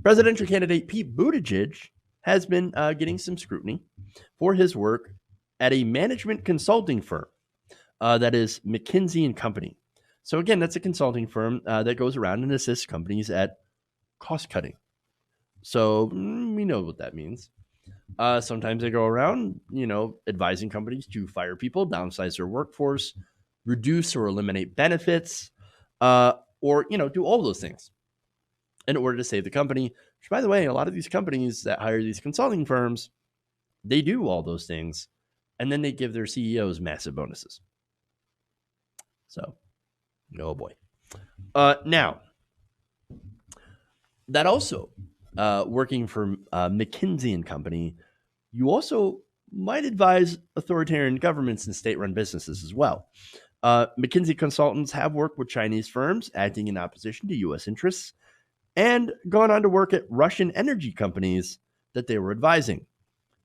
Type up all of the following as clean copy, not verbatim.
Presidential candidate Pete Buttigieg has been getting some scrutiny for his work at a management consulting firm that is McKinsey and Company. So again, that's a consulting firm that goes around and assists companies at cost cutting. So we know what that means. Sometimes they go around, advising companies to fire people, downsize their workforce, reduce or eliminate benefits, or do all those things in order to save the company. Which, by the way, a lot of these companies that hire these consulting firms, they do all those things, and then they give their CEOs massive bonuses. So, oh boy. Now, that also, working for McKinsey and Company, you also might advise authoritarian governments and state-run businesses as well. McKinsey consultants have worked with Chinese firms acting in opposition to U.S. interests and gone on to work at Russian energy companies that they were advising.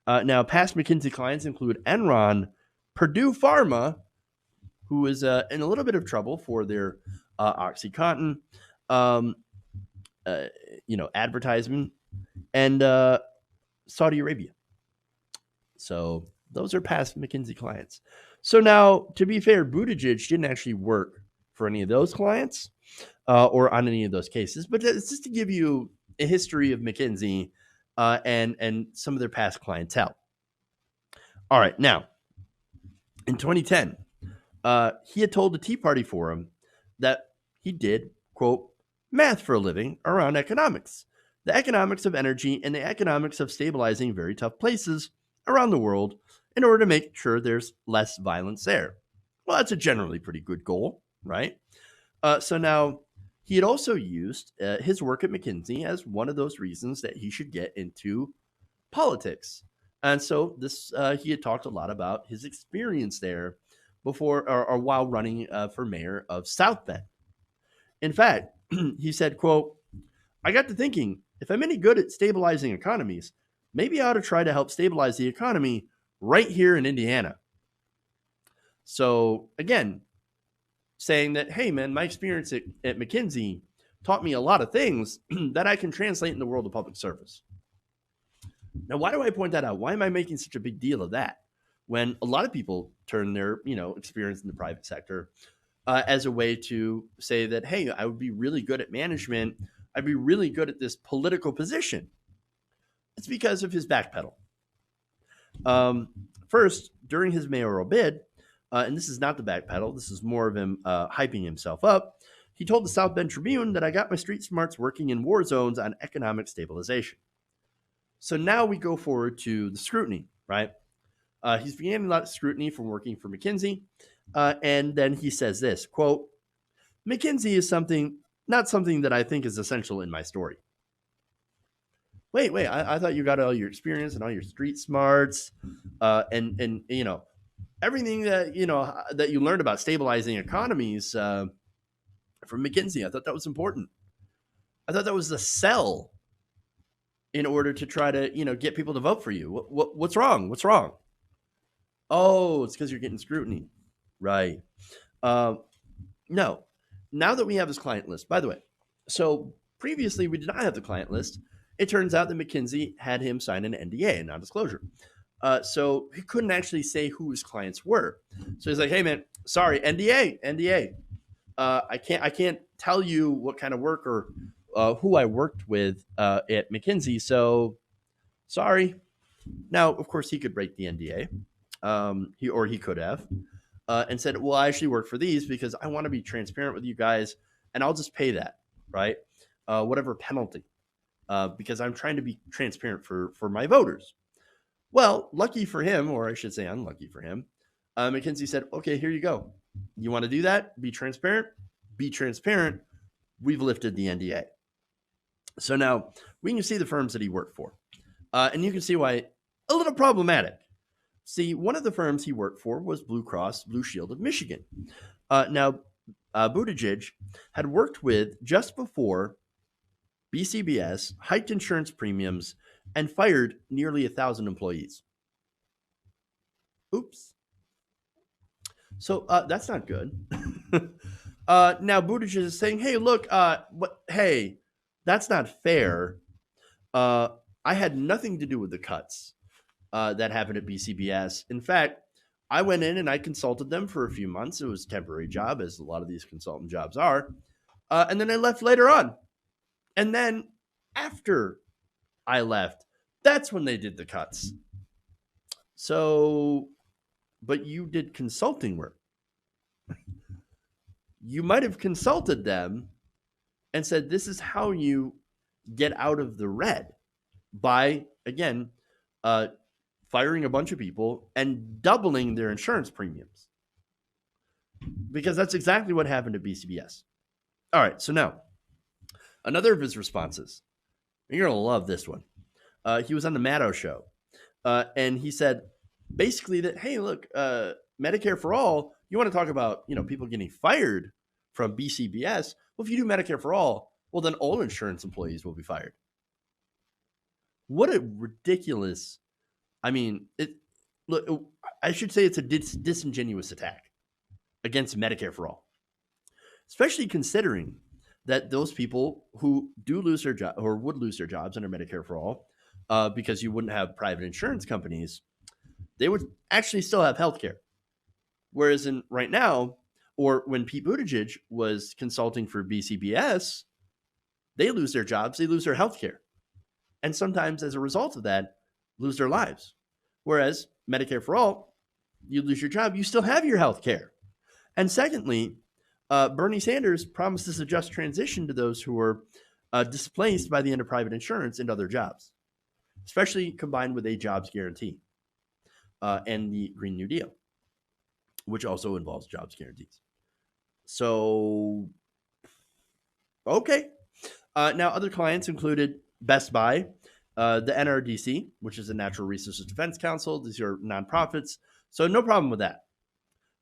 Now, past McKinsey clients include Enron, Purdue Pharma, who is in a little bit of trouble for their OxyContin, advertisement, and Saudi Arabia. So those are past McKinsey clients. So now, to be fair, Buttigieg didn't actually work for any of those clients or on any of those cases, but it's just to give you a history of McKinsey and some of their past clientele. All right, now, in 2010, he had told the Tea Party Forum that he did, quote, math for a living around economics, the economics of energy and the economics of stabilizing very tough places around the world in order to make sure there's less violence there. Well, that's a generally pretty good goal, right? So now he had also used his work at McKinsey as one of those reasons that he should get into politics. And so this he had talked a lot about his experience there before or while running for mayor of South Bend. In fact, he said, quote, I got to thinking, if I'm any good at stabilizing economies, maybe I ought to try to help stabilize the economy right here in Indiana. So again, saying that, hey, man, my experience at McKinsey taught me a lot of things that I can translate in the world of public service. Now, why do I point that out? Why am I making such a big deal of that when a lot of people turn their, experience in the private sector as a way to say that, hey, I would be really good at management. I'd be really good at this political position. It's because of his backpedal. First, during his mayoral bid, and this is not the backpedal, this is more of him hyping himself up, he told the South Bend Tribune that I got my street smarts working in war zones on economic stabilization. So now we go forward to the scrutiny, right? He's beginning a lot of scrutiny from working for McKinsey. And then he says this, quote, McKinsey is not something that I think is essential in my story. Wait, I thought you got all your experience and all your street smarts and everything that, that you learned about stabilizing economies from McKinsey. I thought that was important. I thought that was the sell in order to try to, get people to vote for you. What's wrong? What's wrong? Oh, it's because you're getting scrutiny. Right. No. Now that we have this client list, by the way, so previously we did not have the client list. It turns out that McKinsey had him sign an NDA, a non-disclosure. So he couldn't actually say who his clients were. So he's like, hey, man, sorry, NDA. I can't tell you what kind of work or who I worked with at McKinsey. So sorry. Now, of course, he could break the NDA. He could have and said, well, I actually work for these because I want to be transparent with you guys and I'll just pay that, right? Whatever penalty, because I'm trying to be transparent for my voters. Well, lucky for him, or I should say unlucky for him, McKinsey said, okay, here you go. You want to do that? Be transparent? Be transparent. We've lifted the NDA. So now we can see the firms that he worked for. And you can see why a little problematic. See, one of the firms he worked for was Blue Cross Blue Shield of Michigan. Now, Buttigieg had worked with just before BCBS hiked insurance premiums and fired nearly 1,000 employees. Oops. So that's not good. Now Buttigieg is saying, hey, look, hey, that's not fair. Uh, I had nothing to do with the cuts that happened at BCBS. In fact, I went in and I consulted them for a few months. It was a temporary job, as a lot of these consultant jobs are. And then I left later on. And then after I left, that's when they did the cuts. So, but you did consulting work. You might have consulted them and said, this is how you get out of the red by, again, uh, firing a bunch of people and doubling their insurance premiums. Because that's exactly what happened at BCBS. All right, so now, another of his responses. You're going to love this one. He was on the Maddow show, and he said basically that, hey, look, Medicare for all, you want to talk about, people getting fired from BCBS? Well, if you do Medicare for all, well, then all insurance employees will be fired. What a ridiculous, look, I should say it's a disingenuous attack against Medicare for all, especially considering that those people who do lose their job or would lose their jobs under Medicare for all, because you wouldn't have private insurance companies, they would actually still have health care. Whereas right now, or when Pete Buttigieg was consulting for BCBS, they lose their jobs, they lose their health care. And sometimes as a result of that, lose their lives. Whereas Medicare for all, you lose your job, you still have your health care. And secondly, Bernie Sanders promises a just transition to those who are displaced by the end of private insurance into other jobs, especially combined with a jobs guarantee and the Green New Deal, which also involves jobs guarantees. So, okay. Now, other clients included Best Buy, the NRDC, which is the Natural Resources Defense Council. These are nonprofits. So, no problem with that.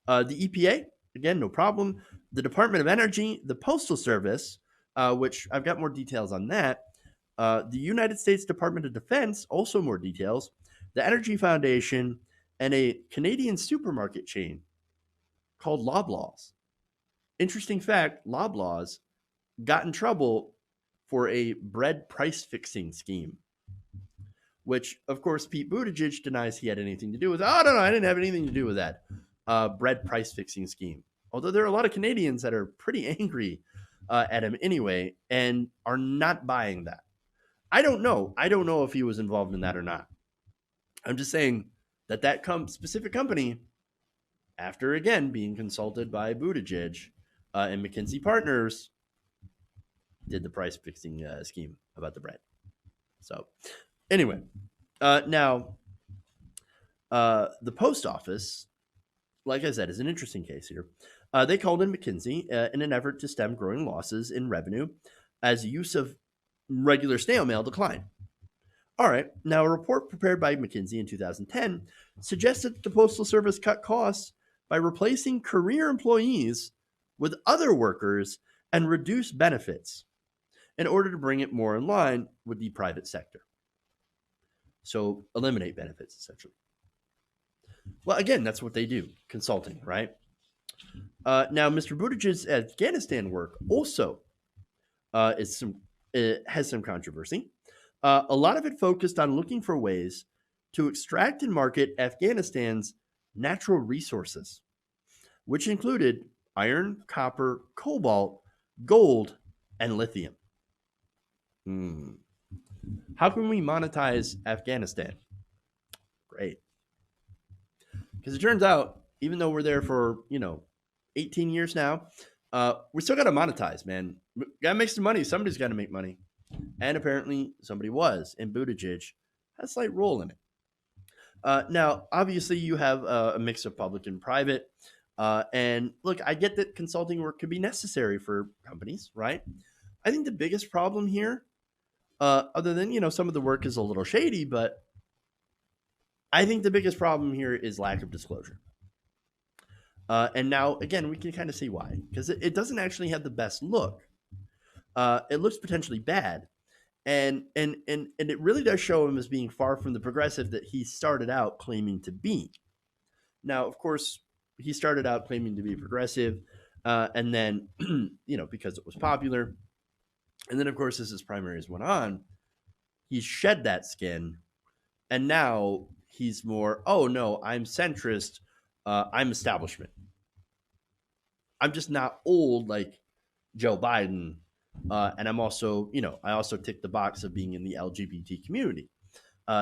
The EPA, again, no problem. The Department of Energy, the Postal Service, which I've got more details on that. The United States Department of Defense, also more details. The Energy Foundation, and a Canadian supermarket chain called Loblaws. Interesting fact, Loblaws got in trouble for a bread price fixing scheme, which, of course, Pete Buttigieg denies he had anything to do with. Oh, no, I didn't have anything to do with that bread price fixing scheme. Although there are a lot of Canadians that are pretty angry at him anyway and are not buying that. I don't know. I don't know if he was involved in that or not. I'm just saying that specific company, after again being consulted by Buttigieg and McKinsey Partners, did the price fixing scheme about the bread. So anyway, now the post office, like I said, is an interesting case here. They called in McKinsey in an effort to stem growing losses in revenue as use of regular snail mail declined. All right, now a report prepared by McKinsey in 2010 suggested that the Postal Service cut costs by replacing career employees with other workers and reduce benefits in order to bring it more in line with the private sector. So eliminate benefits, essentially. Well, again, that's what they do, consulting, right? Now, Mr. Buttigieg's Afghanistan work also has some controversy. A lot of it focused on looking for ways to extract and market Afghanistan's natural resources, which included iron, copper, cobalt, gold, and lithium. How can we monetize Afghanistan? Great. Because it turns out, even though we're there for, 18 years now, we still got to monetize, man. Got to make some money. Somebody's got to make money. And apparently somebody was, and Buttigieg had a slight role in it. Now, obviously, you have a mix of public and private. And look, I get that consulting work could be necessary for companies, right? I think the biggest problem here, other than, some of the work is a little shady, but I think the biggest problem here is lack of disclosure. And now, again, we can kind of see why, because it doesn't actually have the best look. It looks potentially bad. And it really does show him as being far from the progressive that he started out claiming to be. Now, of course, he started out claiming to be progressive, and then, because it was popular. And then, of course, as his primaries went on, He's shed that skin, and now he's more, oh no, I'm centrist, I'm establishment. I'm just not old like Joe Biden. And I'm also, I also tick the box of being in the LGBT community.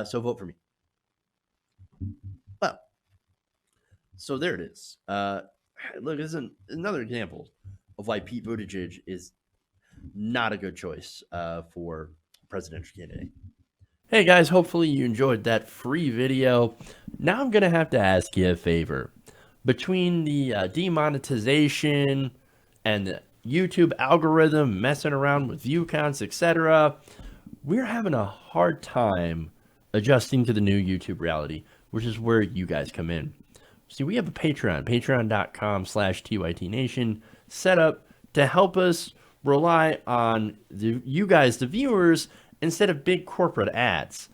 So vote for me. Well, so there it is. Look, this is another example of why Pete Buttigieg is not a good choice for presidential candidate. Hey guys, hopefully you enjoyed that free video. Now I'm going to have to ask you a favor. Between the demonetization and the YouTube algorithm messing around with view counts, etc., we're having a hard time adjusting to the new YouTube reality, which is where you guys come in. See, we have a Patreon, patreon.com/TYTNation, set up to help us rely on you guys, the viewers, instead of big corporate ads.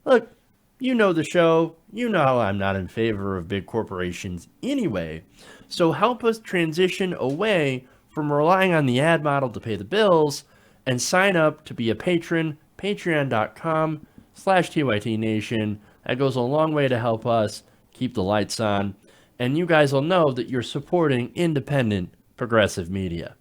Look, you know the show. You know I'm not in favor of big corporations anyway. So help us transition away from relying on the ad model to pay the bills and sign up to be a patron, patreon.com/TYTNation. That goes a long way to help us keep the lights on. And you guys will know that you're supporting independent progressive media.